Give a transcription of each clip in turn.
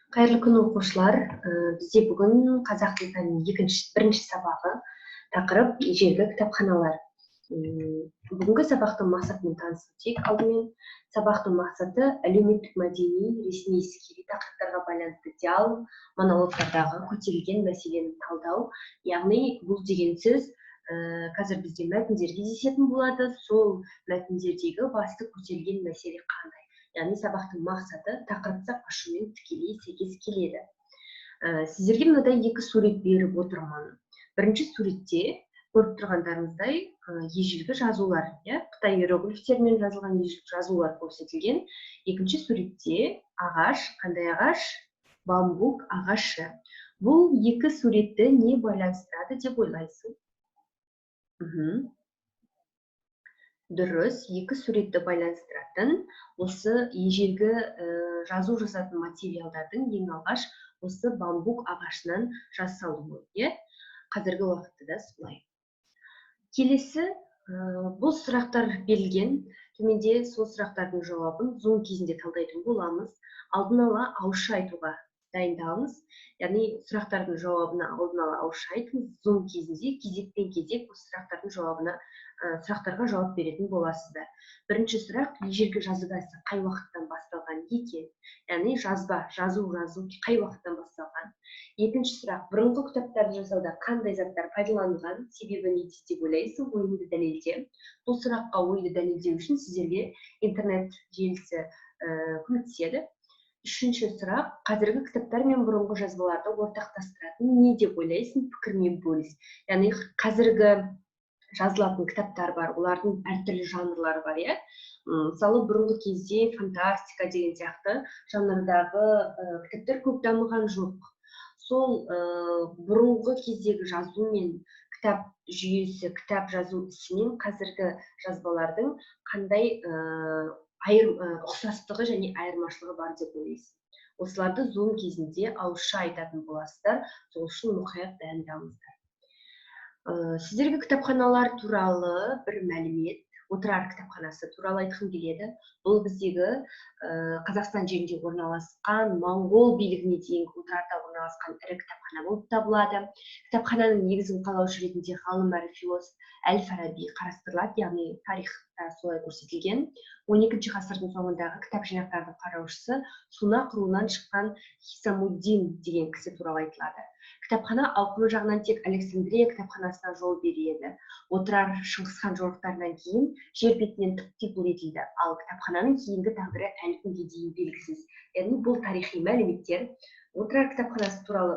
Қайырлы күн оқушылар. Бізде бүгін қазақ тілі пәнінің бірінші сабағы тақырып ежелгі кітапханалар. Бүгінгі сабақтың мақсатымен танысып өтейік. Алдымен сабақтың мақсаты әлеуметтік мәдени, ресми іскери тақырыптарға байланысты диалог, монологтардағы көтерілген мәселені талдау. Яғни бұл деген сөз қазір бізде мәтіндер кездесетін болады. Сол мәтіндердегі басты көтерілген мәселе қандай? Яғни сабақтың мақсаты тақырыпты ашумен тікелей сәйкес келеді. Сіздерге мынадай екі сурет беріп отырмын. Бірінші суретте көріп тұрғандарыңыздай ежелгі жазулар, Қытай иероглифтермен жазылған ежелгі жазулар көрсетілген. Екінші суретте ағаш, қандай ағаш? Бамбук ағашы. Бұл екі суретті не байланыстырады деп ойлайсың? Дұрыс, екі суретті байланыстыратын осы ежелгі жазу жазатын материалдардың ең алғаш осы бамбук ағашынан жасалуы, қазіргі уақытта да солай. Келесі, бұл сұрақтар берілген. Төменде сол сұрақтардың жауабын зум кезінде талдайтын боламыз. Алдын ала ауызша айтуға дайындалыңыз. Яғни сұрақтардың жауабына алдын ала ауызша айтыңыз. Зум кезінде кезектен кезек осы сұрақтарға жауап беретін боласыздар. Бірінші сұрақ, ежелгі жазу дәстүрі қай уақыттан басталған екен? Яғни жазу қай уақыттан басталған? Екінші сұрақ, бұрынғы кітаптарды жасауда қандай заттар пайдаланылған? Себебі неде деп ойлайсың? Ойыңды дәлелде. Бұл сұраққа ойды дәлелдеу үшін сіздерге интернет желісі көмектеседі. Үшінші сұрақ, қазіргі кітаптар мен бұрынғы жазбаларды ортақтастыратын не деп ойлайсың? Пікірмен бөліс. Яғни қазіргі жазылатын кітаптар бар, олардың әртүрлі жанрлары бар, Мысалы, бұрынғы кезде фантастика деген сияқты жанрдағы кітаптар көп дамыған жоқ. Сол бұрынғы кездегі жазу мен кітап жүйесі, кітап жазу ісімен қазіргі жазбалардың қандай ұқсастығы және айырмашылығы бар деп ойлайсың. Осыларды зум кезінде ауызша айтатын боласыздар, сол үшін мұқият дайындалыңыздар. Сіздерге кітапханалар туралы бір мәлімет, Отырар кітапханасы туралы айтқым келеді. Бұл біздегі Қазақстан жерінде орналасқан, Моңғол билігіне дейінгі Отырарда орналасқан ірі кітапхана болып табылады. Кітапхананың негізін қалаушы ретінде ғалым әрі философ Әл-Фараби қарастырылады, яғни тарихта солай көрсетілген. 12-ші ғасырдың соңындағы кітап жинақтардың қараушысы Сунақ руынан шыққан Хисамуддин деген кісі туралы айтылады. Кітапхана ауқымы жағынан тек Александрия кітапханасына жол береді. Отырар Шыңғысхан жорықтарынан кейін жер бетінен тып-типыл етілді, ал кітапхананың кейінгі тағдыры әлі күнге дейін белгісіз. Яғни бұл тарихи мәліметтер. Отырар кітапханасы туралы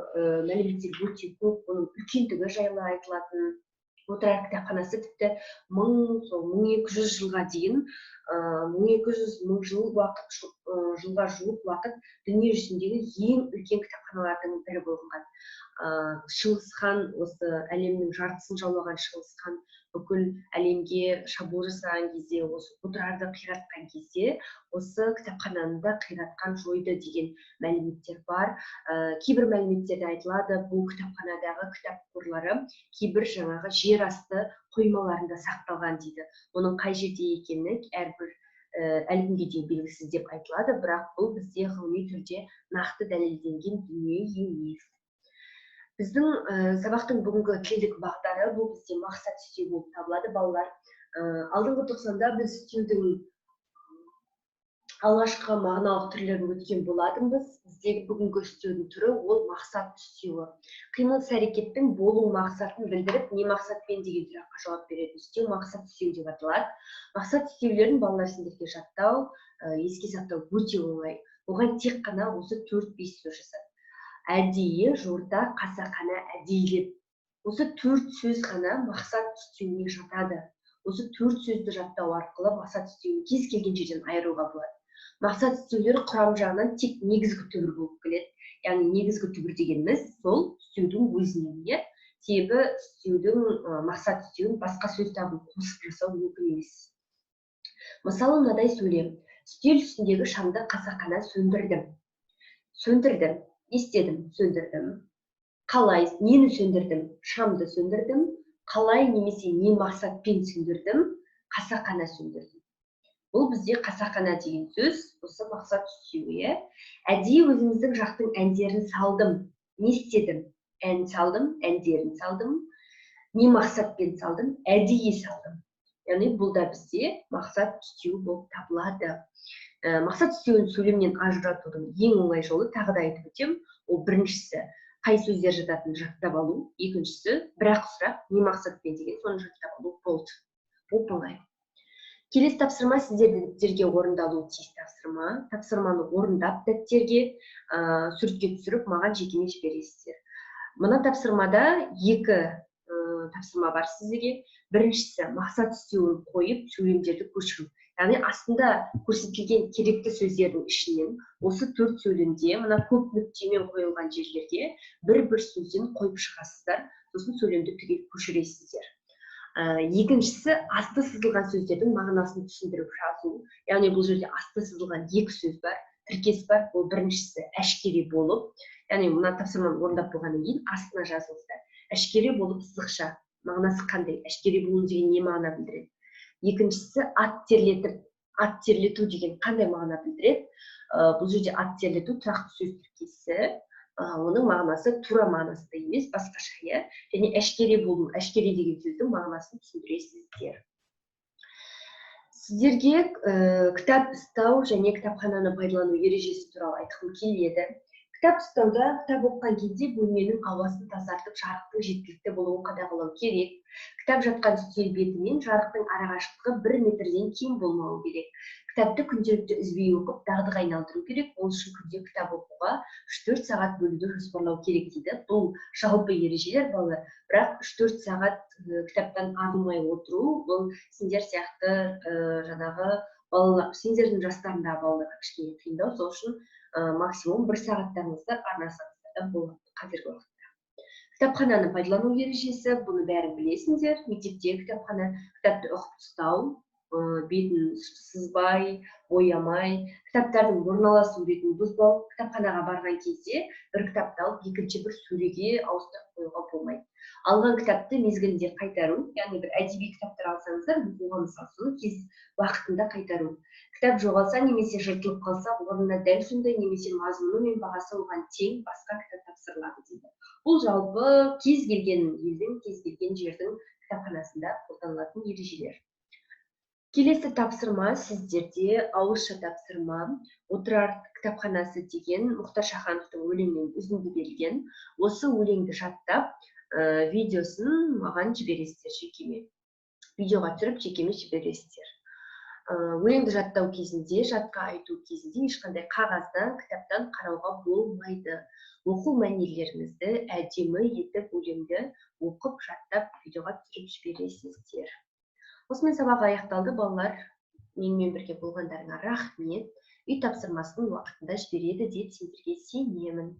мәліметтер өте көп, оның үлкендігі жайлы айтылатын. Отырар кітапханасы тіпті 1200 жылға дейін 1200 жылға жуық уақыт дүние жүзіндегі ең үлкен кітапханалардың бірі болған. Шыңғысхан, осы әлемнің жартысын жаулаған Шыңғысхан бүкіл әлемге шабуыл жасаған кезде, осы Отырарды қиратқан кезде, осы кітапхананы да қиратқан, жойды деген мәліметтер бар. Кейбір мәліметтерде айтылады, бұл кітапханадағы кітап қорлары кейбір жаңағы жер асты қоймаларында сақталған дейді. Оның қай жерде екені әрбір әлі күнге дейін белгісіз деп айтылады, бірақ бұл бізде ғылыми түрде нақты дәлелденген дүние емес. Біздің сабақтың бүгінгі тілдік бағдары бұл бізде мақсат үстеу болып табылады, балалар. Алдыңғы тоқсанда біз үстеудің алғашқы мағыналық түрлерін өткен болатынбыз. Біздегі бүгінгі үстеудің түрі ол мақсат үстеуі. Қимыл іс-әрекеттің болу мақсатын білдіріп, не мақсатпен деген сұраққа жауап береді. Үстеу мақсат үстеу деп аталады. Мақсат үстеулерін балалар сендерге жаттау, еске сақтау өте оңай. Оған тек қана осы 4-5 сөз жасады. Әдейі, жорта, қасақана, әдейлеп. Осы 4 сөз ғана мақсат үстеуіне жатады. Осы 4 сөзді жаттау арқылы мақсат үстеуін кез келген жерден айыруға болады. Мақсат үстеулері құрам жағынан тек негізгі түбір болып келеді. Яғни негізгі түбір дегеніміз сол үстеудің өзінен. Себебі мақсат үстеуін басқа сөз табын қосып жасау мүмкін емес. Мысалы, мынадай сөйлем. Үстел үстіндегі шамды қасақана сөндірдім. Сөндірдім. Естедім, сөндірдім. Қалай, нені сөндірдім? Шамды сөндірдім. Қалай немесе не мақсатпен сөндірдім? Қасақана сөндірдім. Бұл бізде қасақана деген сөз, осы мақсат түзеу, иә. Әдейі өзіміздің жақтың әндерін салдым. Не істедім? Ән салдым, әндерін салдым. Не мақсатпен салдым? Әдейі салдым. Яғни бұл да бізде мақсат түзеу болып табылады. Мақсат түзеуін сөйлемнен ажыратудың ең оңай жолы тағы да айтып өтем. Ол біріншісі қай сөздер жататынын жаттап алу, екіншісі бірақ сұрақ не мақсатпен деген соны жаттап алу болды. Оп-оңай. Келесі тапсырма сіздерге орындалуы тиіс тапсырма. Тапсырманы орындап дәптерге суретке түсіріп маған жекеме жібересіздер. Мына тапсырмада екі тапсырма бар сіздерге. Біріншісі мақсат түзеуін қойып сөйлемдерді көшіру. Яғни астында көрсетілген керекті сөздердің ішінен осы 4 сөйлемде мына көп нүктемен қойылған жерлерге бір сөзден қойып шығасыздар, сосын сөйлемді түгел көшіресіздер. Екіншісі асты сызылған сөздердің мағынасын түсіндіріп жазу. Яғни бұл жерде асты сызылған екі сөз бар, тіркес бар. Ол біріншісі әшкере болып, яғни мына тапсырманы орындап болғаннан кейін астына жазыңыздар. Әшкере болып сызықша. Мағынасы қандай? Әшкере болу деген не мағына білдіреді? Екіншісі ат терлету деген қандай мағына білдіреді? Бұл жерде ат терлету тұрақты сөз тіркесі, оның мағынасы тура мағынасында емес, басқаша, иә. Және әшкере болу, әшкере деген сөздің мағынасын түсіндіресіздер. Сіздерге кітап ұстау және кітапхананы пайдалану ережесі туралы айтқым келеді. Кітап ұстауда кітап оқыған кезде бөлменің ауасын тазартып, жарықтың жеткілікті болуын қадағалау керек. Кітап жатқан үстел беті мен жарықтың арақашықтығы 1 метрден кем болмауы керек. Кітапты күнделікті үзбей оқып, дағдыға айналдыру керек. Ол үшін күнде кітап оқуға 3-4 сағат бөлуді жоспарлау керек дейді. Бұл жалпы ережелер балалар. Бірақ 3-4 сағат кітаптан арылмай отыру, бұл сендер сияқты жаңағы балалар, сендердің жастарында балаларға кішкене қиындау. Сол үшін максимум 1 сағаттарыңызды арнасаңыздар болады қазіргі уақытта. Кітапхананы пайдалану ережесі, бұны бәрін білесіңдер. Мектептегі кітапхана, кітапты оқып ұстау, бетін сызбай, боямай, кітаптардың орналасу бетін бұзбау. Кітапханаға барған кезде бір кітапты алып, екінші бір сөреге ауыстырып қоюға болмайды. Алған кітапты мезгілінде қайтару, яғни бір әдеби кітаптар алсаңыздар, оған мысалы кез уақытында қайтару. Кітап жоғалса немесе жыртылып қалса, орнына дәл сондай немесе мазмұны мен бағасы оған тең басқа кітап тапсырылады дейді. Бұл жалпы кез келген елдің, кез келген жердің кітапханасында қолданылатын ережелер. Келесі тапсырма сіздерде ауызша тапсырма. Отырар кітапханасы деген Мұхтар Шахановтың өлеңінен үзінді берілген. Осы өлеңді жаттап, видеосын маған жібересіздер жекеме. Видеоға түсіріп жекеме жібересіздер. Өлеңді жаттау кезінде, жатқа айту кезінде ешқандай қағаздан, кітаптан қарауға болмайды. Оқу мәнерлеріңізді әдемі етіп өлеңді оқып, жаттап, видеоға түсіріп жібересіздер. Осымен сабақ аяқталды, балалар. Менімен бірге болғандарыңа рахмет. Үй тапсырмасының уақытында жібереді деп сендерге сенемін.